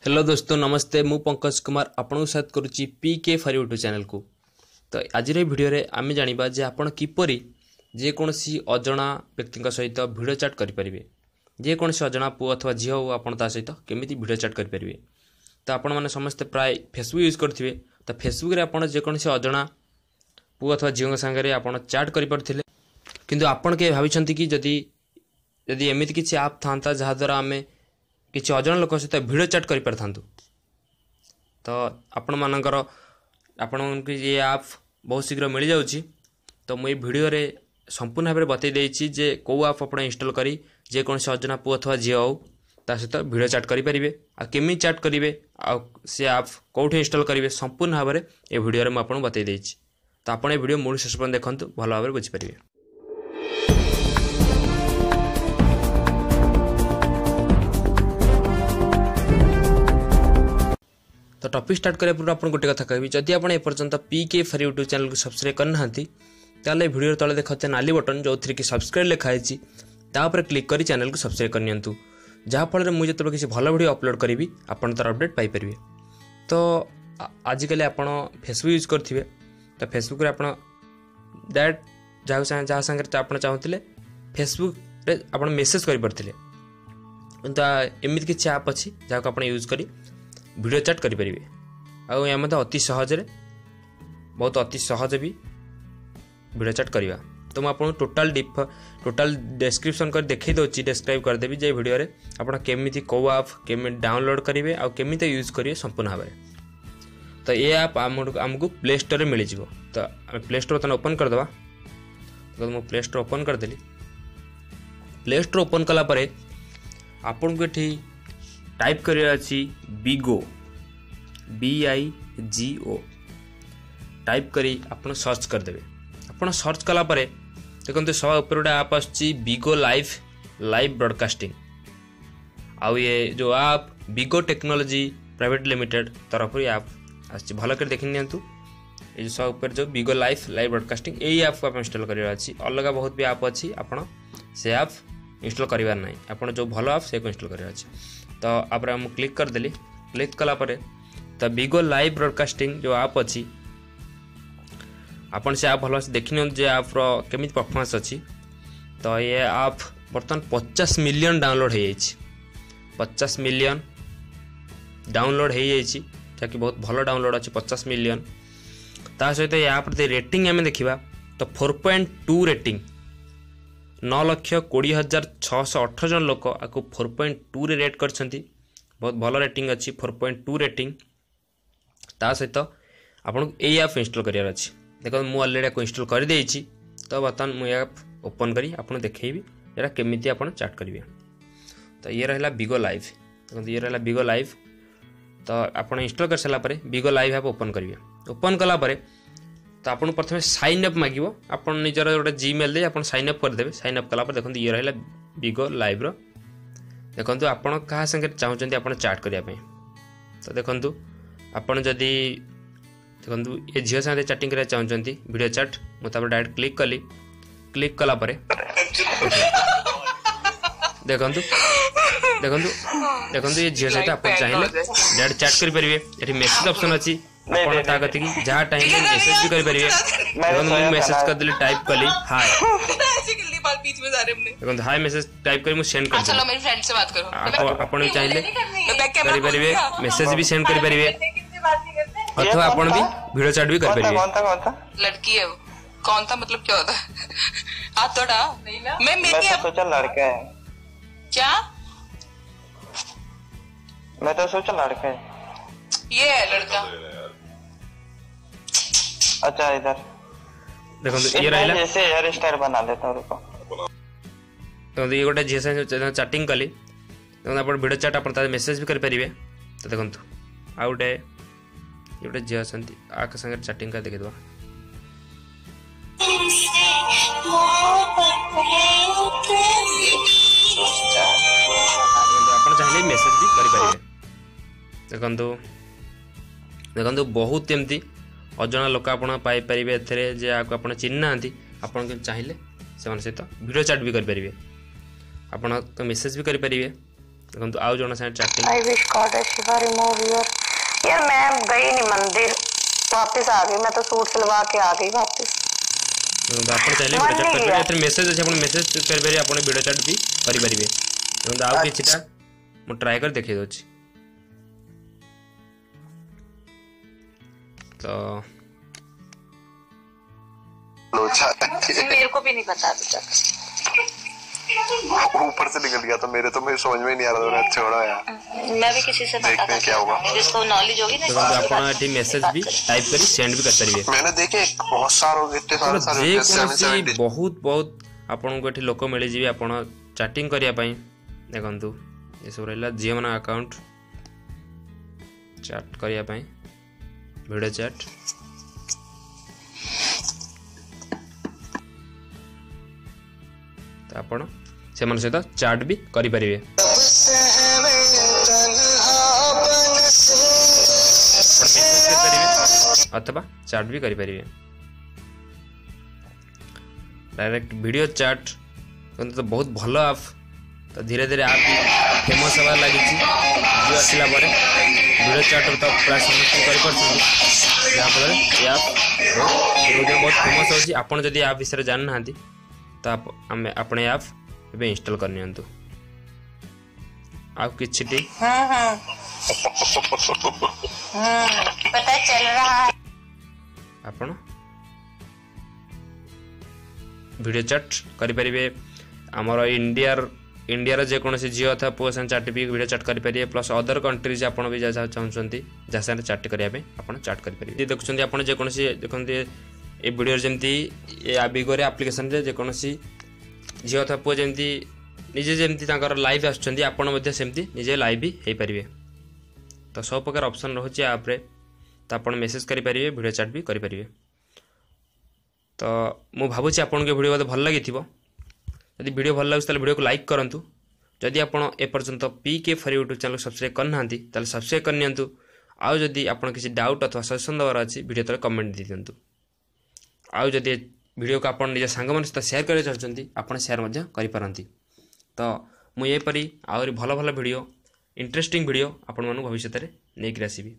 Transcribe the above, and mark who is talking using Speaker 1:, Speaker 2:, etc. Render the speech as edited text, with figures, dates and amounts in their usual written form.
Speaker 1: Hello दोस्तों नमस्ते मु पंकज कुमार आपन साथ करुच्ची पीके फॉर यूट्यूब चैनल को। तो आज वीडियो रे आम जाना जे आपन किपरि जेकोसी अजना व्यक्ति सहित वीडियो चैट करेंगे। जेकोसी अजना पुआ अथवा झील हो आप सहित केमी वीडियो चैट करेंगे। तो आपण मैंने समस्ते प्राय फेसबुक यूज करेंगे। तो फेसबुक रे आपन जेकोसी अजना पुआ अथवा झील सागर आप चैट करें किंतु आपन के भाई कि जदि एमती किसी आप था जहाद्वारा आम किसी अजण लोक सहित वीडियो चैट कर पारि था। तो आपण मानकर आपण ये आप बहुत शीघ्र मिल जाऊँगी। तो मुझे वीडियो रे संपूर्ण भाव में बतई देछि जे को आप आप इंस्टॉल करी जेकोसी अजना पुआ अथवा झील हो ता सहित वीडियो चैट करेंगे आ केमी चैट करेंगे आ से आप कौट इंस्टॉल करेंगे संपूर्ण भाव में ये वीडियो में आपको बतई देछि। तो आप वीडियो मूल शेष पर्यंत देखंतु भल भाव में बुझीपारे। तो टॉपिक स्टार्ट करने पूर्व आपको गोटे कथा कहबी जदि आप एपर्यंत पीके फॉर यूट्यूब चैनल को सब्सक्राइब करना ताले वीडियो तले देखते नाली बटन जो थी कि सब्सक्राइब लिखाई तापर क्लिक कर चैनल को सब्सक्राइब करनी जहाँफल मुझे जो किसी भल वीडियो अपलोड करी आपन तार अपडेट पाइपर। तो आजिकल आप फेसबुक यूज करेंगे। तो फेसबुक आप डायरेक्ट जहाँ सागर आप चाहूँगे फेसबुक आप मेसेज करें किंतु एमती किसी आप अच्छी जहाँ आप यूज कर वीडियो चैट करेंगे। आम अति सहज बहुत अति सहज भी वीडियो चैट करवा। तो मुझे टोटाल डिस्क्रिप्शन कर देखी दूसरी डिस्क्राइब करदेवी जे वीडियो रे आप केमी कौ आप केमी डाउनलोड करेंगे आ केमी यूज करेंगे संपूर्ण भाव में। तो ये आप आमको प्ले स्टोर में मिल जाव। तो प्ले स्टोर बर्तमान ओपन करदे। तो मुझे प्ले स्टोर ओपन करदेली। प्ले स्टोर ओपन कलापर आपन को ये टाइप करिया अछि बिगो BIGO टाइप करी आपन सर्च कर देबे। आपन सर्च कला परे देखंतु सब ऊपर गोटे ऐप आछि बिगो लाइव ब्रॉडकास्टिंग। आउ ये जो ऐप बिगो टेक्नोलॉजी प्राइवेट लिमिटेड तरफ ऐप आछि भल कर देखि नियंतु। ये सब ऊपर जो बिगो लाइव ब्रॉडकास्टिंग एई ऐप को आप इंस्टॉल करिया अछि। अलग बहुत भी ऐप अछि आपन से ऐप इंस्टॉल करिवार नाही। आपन जो भलो ऐप से को इंस्टॉल करिया अछि। तो आप क्लिक कर देली। क्लिक कला परे तो बिगो लाइव ब्रॉडकास्टिंग जो ऐप अच्छी आपन से आप भल से देखी जे आप केमी परफॉर्मेंस अच्छी। तो ये ऐप बर्तमान 50 मिलियन डाउनलोड हो 50 मिलियन डाउनलोड हो कि बहुत भल डाउनलोड अच्छी 50 मिलियन। ता सहित ये ऐप रेटिंग आम देखा तो 4.2 रेटिंग 9,20,618 जन लोक आपको 4.2 रे रेट करछंती। बहुत भल रेटिंग अच्छी 4.2 रेटिंग। ता सहित आपन ए ऐप इंस्टॉल करियार अछि। देखो मु ऑलरेडी को इंस्टॉल कर देछि। तो बर्तमान मु ऐप ओपन करी आपन देखैबी एरा केमिति आपन चैट करिवे। तो ये रहला बिगो लाइव। देखो ये रहला बिगो लाइव। तो आपन इंस्टॉल कर सला परे बिगो लाइव ऐप ओपन करिवे। ओपन कला परे तो आपन प्रथम साइन अप मागिवो। आपन निजर गोटे जीमेल दे आपन साइन अप कर देबे। साइन अप कला पर देखो ये रहला बिगो लाइव रो। देखो आपन कहा संगे चाहउचंती आपन चैट करिया पे। तो देखो आपन जदी देखो ये झियो संगे चैटिंग करिया चाहउचंती वीडियो चैट मु तापर डायरेक्ट क्लिक कली। क्लिक कला परे देखो ये झियो सहित आप चाहिए डायरेक्ट चैट करि परिबे। एठी मैसेज ऑप्शन अछि आपण ता गति की जहाँ टाइम में मैसेज भी कर परिबे। देखो मैं मैसेज कर देली टाइप कली हाय देखो हाय मैसेज टाइप करी मु सेंड कर। चलो मेरी फ्रेंड से बात करो। आपण चाहिए करि परिबे मैसेज भी सेंड करि परिबे अथवा आपण भी वीडियो चैट भी कर परिबे। कौन था लड़की है कौन था मतलब क्या होता है थोड़ा मैं मेरी सोचा लड़का है क्या मैं तो सोचा लड़का है ये है लड़का। अच्छा इधर देखो ये रहला जैसे हेयर स्टाइल बना देता हूं रुको। तो ये गोटे झियो से चैटिंग कली। देखो आप वीडियो चैट आप मेसेज भी कर परिबे। तो देखो आ गोटे ये गोटे झियो असंती आक संगे चैटिंग कर देखिदवा। आपण चाहिले मेसेज भी कर परिबे। देखो बहुत एमती अजना लोक आपन पाई परिबे एथरे जे आपको आपन चिन्ह नांती आपन के चाहिए से सहित वीडियो चैट भी कर परिबे। आपन मेसेज भी कर परिबे देखो आउ जन से chatting
Speaker 2: I wish God Shiva remove your. यार मैं गई नहीं मंदिर, वापस आ गई। मैं तो सूट सिलवा के आ गई वापस।
Speaker 1: आप चाहिए वीडियो चैट कर पारे मेसेज अच्छे आप मेसेज करेंगे आप वीडियो चैट भी करेंगे। देखो आउ किछिटा मु ट्राई कर देखिए दोछि तो
Speaker 2: मेरे को भी नहीं पता अभी तक,
Speaker 3: ऊपर से निकल गया तो मेरे समझ में नहीं आ रहा था। छोड़ो यार,
Speaker 2: मैं भी किसी से
Speaker 3: देखते हैं क्या होगा।
Speaker 2: जिसको नॉलेज होगी ना
Speaker 1: तो आपण एठी मैसेज भी टाइप करी सेंड भी कर परिबे।
Speaker 3: मैंने देखे बहुत सारे इतने सारे
Speaker 1: जे कोनसी बहुत बहुत आपण को एठी लोक मिली जीवी आपण चैटिंग करिया पई। देखंतु ये सब रहला जे मन अकाउंट चैट करिया पई वीडियो चैट तो आपण से मन सहित चैट भी करि परिबे। अथवा चैट भी करि परिबे। डायरेक्ट वीडियो चैट तो बहुत भल आप तो धीरे धीरे आप भी फेमस होबार लगी जियो आसला वीडियो चैट तो प्राय समस्त कर जहाँफल ये आप बहुत फेमस होची। आपन जदि आप विषय जान ना तो अपने आप ए इंस्टॉल कर नियंतु। आप किछिटी
Speaker 2: पता चल रहा है
Speaker 1: आपण वीडियो चैट करि परिबे। हमर इंडिया जेकोसी झील अथवा पुओ से चैट भी वीडियो चैट करेंगे प्लस अदर कंट्रीज आप भी जहाँ चाहते जहाँ साथ चैट करने आप चैट करेंगे। देखुं आप जेकोसी देखते ये वीडियो जमी आबिगोरे आप्लिकेसन जेकोसी झील अथवा पुओ जमी निजे जमी लाइव आसमती निजे लाइव भी हो पारे। तो सब प्रकार ऑप्शन रोचे आप्रे तो आप मेसेज करेंगे वीडियो चैट भी करेंगे। तो मु भावुँ आपन के वीडियो भल लगी यदि वीडियो भल लगे वीडियो को लाइक करूँ। जदि आप एपर्यंत पीके फॉर यूट्यूब चैनल सब्सक्राइब करना सब्सक्राइब करनी। आउ जदि आप किसी डाउट अथवा सजेशन देवार अच्छी वीडियो तले कमेंट दे दिंतु। आउ जदि वीडियो को आप निज सांग मन सहित शेयर करना चाहते आप शेयर करें। तो मुझेपरी आहरी भल भल वीडियो इंटरेस्टिंग वीडियो आपण भविष्य में नहीं आसबि।